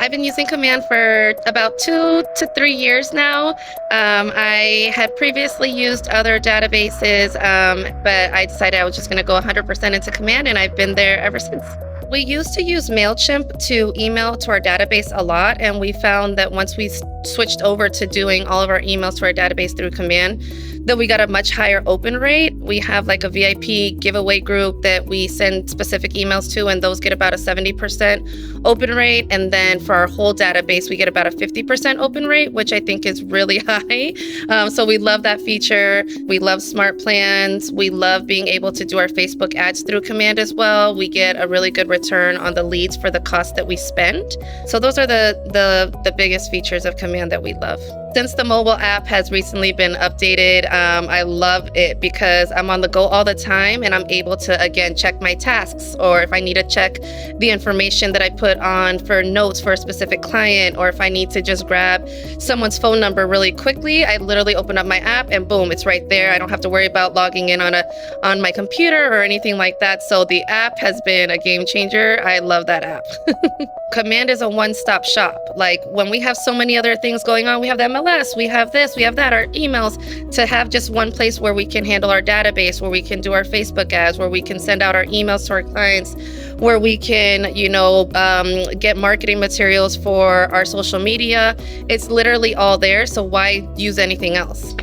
I've been using Command for about 2 to 3 years now. I had previously used other databases, but I decided I was just going to go 100% into Command, and I've been there ever since. We used to use MailChimp to email to our database a lot, and we found that once we switched over to doing all of our emails to our database through Command, that we got a much higher open rate. We have like a VIP giveaway group that we send specific emails to, and those get about a 70% open rate. And then for our whole database, we get about a 50% open rate, which I think is really high. So we love that feature. We love smart plans. We love being able to do our Facebook ads through Command as well. We get a really good return on the leads for the cost that we spend. So those are the biggest features of Command that we love. Since the mobile app has recently been updated, I love it because I'm on the go all the time, and I'm able to, again, check my tasks, or if I need to check the information that I put on for notes for a specific client, or if I need to just grab someone's phone number really quickly, I literally open up my app and boom, it's right there. I don't have to worry about logging in on my computer or anything like that. So the app has been a game changer. I love that app. Command is a one-stop shop. Like when we have so many other things going on, we have the MLS, we have this, we have that, our emails, to have just one place where we can handle our database, where we can do our Facebook ads, where we can send out our emails to our clients, where we can, get marketing materials for our social media. It's literally all there. So why use anything else?